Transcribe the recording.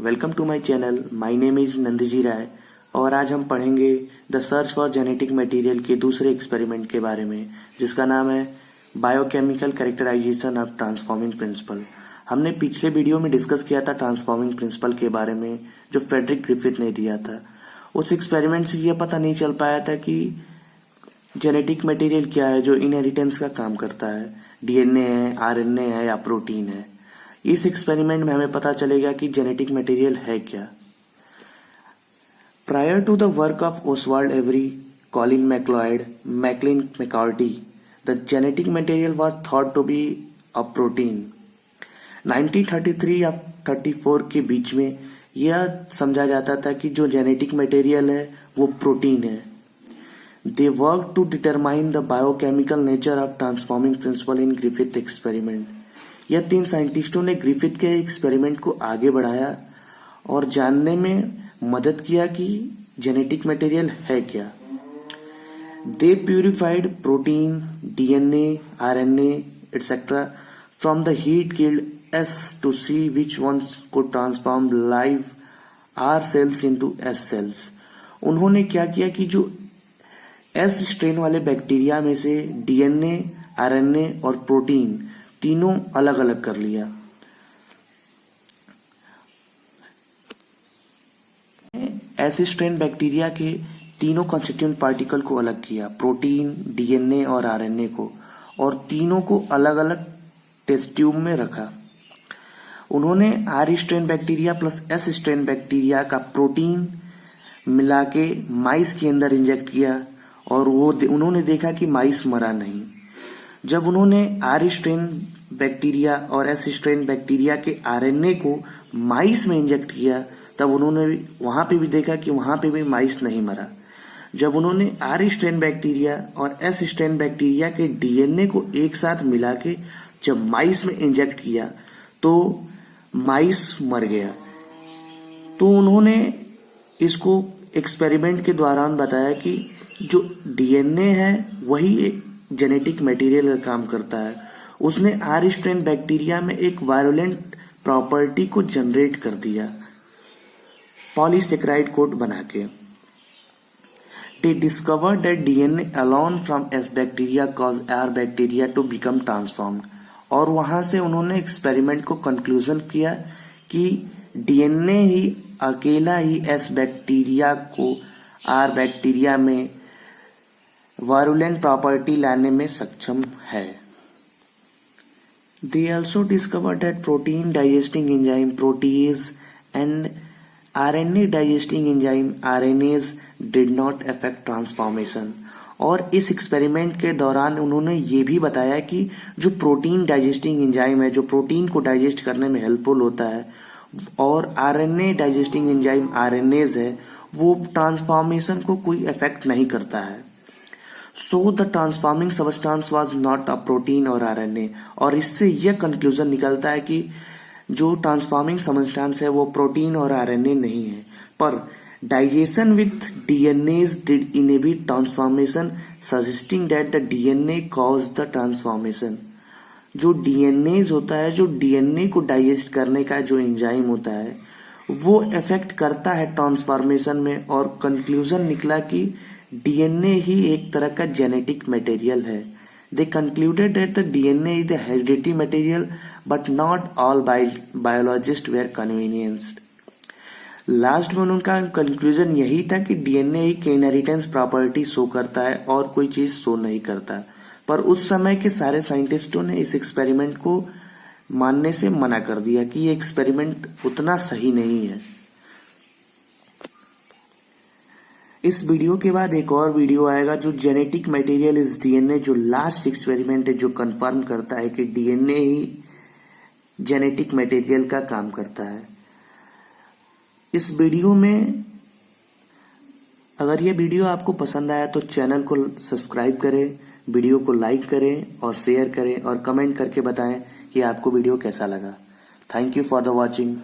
Welcome to my channel. My name is Nandji Rai और आज हम पढ़ेंगे the search for genetic material के दूसरे एक्सपेरिमेंट के बारे में, जिसका नाम है biochemical characterization of transforming principle. हमने पिछले वीडियो में डिस्कस किया था ट्रांसफॉर्मिंग प्रिंसिपल के बारे में, जो फ्रेडरिक ग्रिफिथ ने दिया था। उस एक्सपेरिमेंट से यह पता नहीं चल पाया था कि जेनेटिक मटेरियल क्या है जो इनहेरिटेंस का काम करता है, डीएनए है, आरएनए है या प्रोटीन है। इस एक्सपेरिमेंट में हमें पता चलेगा कि जेनेटिक मटेरियल है क्या। Prior to the work of Oswald Avery, Colin MacLeod, Maclyn McCarty, the genetic material was thought to be a protein. 1933 या 34 के बीच में यह समझा जाता था कि जो जेनेटिक मटेरियल है वो प्रोटीन है। They work to determine the biochemical nature of transforming principle in Griffith experiment. यह तीन साइंटिस्टों ने ग्रिफिथ के एक्सपेरिमेंट को आगे बढ़ाया और जानने में मदद किया कि जेनेटिक मटेरियल है क्या। They purified protein, DNA, RNA etcetera from the heat killed S two C which once could transform live R cells into S cells. उन्होंने क्या किया कि जो एस स्ट्रेन वाले बैक्टीरिया में से डीएनए, आरएनए और प्रोटीन तीनों अलग अलग कर लिया। ऐसे स्ट्रेन बैक्टीरिया के तीनों कॉन्स्टिट्यूएंट पार्टिकल को अलग किया, प्रोटीन, डीएनए और आरएनए को, और तीनों को अलग अलग टेस्ट ट्यूब में रखा। उन्होंने R strain bacteria plus S strain bacteria का प्रोटीन मिला के माइस के अंदर इंजेक्ट किया और उन्होंने देखा कि माइस मरा नहीं। जब उन्होंने आर स्ट्रेन बैक्टीरिया और एस स्ट्रेन बैक्टीरिया के आरएनए को माइस में इंजेक्ट किया, तब उन्होंने वहां पे भी देखा कि वहां पे भी माइस नहीं मरा। जब उन्होंने आर स्ट्रेन बैक्टीरिया और एस स्ट्रेन बैक्टीरिया के डीएनए को एक साथ मिला के जब माइस में इंजेक्ट किया तो माइस मर गया। तो उन्होंने इसको एक्सपेरिमेंट के दौरान बताया कि जो डीएनए है वही जेनेटिक मटेरियल का काम करता है। उसने आर स्ट्रेन बैक्टीरिया में एक वायरोलेंट प्रॉपर्टी को जनरेट कर दिया पॉलीसेकेराइड कोड बना के। They discovered that DNA alone from S bacteria cause R bacteria to become transformed. और वहां से उन्होंने एक्सपेरिमेंट को कंक्लूजन किया कि डीएनए ही अकेला ही एस बैक्टीरिया को आर बैक्टीरिया में वायरुलेंट प्रॉपर्टी लाने में सक्षम है। They also discovered that protein digesting enzyme protease and RNA digesting enzyme RNase did not affect transformation। और इस एक्सपेरिमेंट के दौरान उन्होंने ये भी बताया कि जो प्रोटीन डाइजेस्टिंग एंजाइम है, जो प्रोटीन को डाइजेस्ट करने में हेल्पफुल होता है, और आरएनए डाइजेस्टिंग एंजाइम आरएनएज है, वो ट्रांसफॉर्मेशन को कोई इफेक्ट नहीं करता है। So the transforming substance was not a protein और RNA। और इससे यह कंक्लूजन निकलता है कि जो ट्रांसफॉर्मिंग सबस्टांस है वो प्रोटीन और आरएनए नहीं है, पर digestion with DNA did inhibit transformation, suggesting that the DNA cause the transformation. जो डीएनए होता है, जो डीएनए को डाइजेस्ट करने का जो एंजाइम होता है, वो इफेक्ट करता है ट्रांसफॉर्मेशन में। और कंक्लूजन निकला कि डीएनए ही एक तरह का जेनेटिक मटेरियल है। They concluded that the DNA is the hereditary material but not all biologists were convinced. Last में उनका कंक्लूजन यही था कि डीएनए ही की इनहेरिटेंस प्रॉपर्टी शो करता है और कोई चीज शो नहीं करता। पर उस समय के सारे साइंटिस्टों ने इस एक्सपेरिमेंट को मानने से मना कर दिया कि ये एक्सपेरिमेंट उतना सही नहीं है। इस वीडियो के बाद एक और वीडियो आएगा जो जेनेटिक मटेरियल इज डीएनए, जो लास्ट एक्सपेरिमेंट है जो कंफर्म करता है कि डीएनए ही जेनेटिक मटेरियल का काम करता है। इस वीडियो में अगर ये वीडियो आपको पसंद आया तो चैनल को सब्सक्राइब करें, वीडियो को लाइक करें और शेयर करें और कमेंट करके बताएं कि आपको वीडियो कैसा लगा। Thank you for the watching.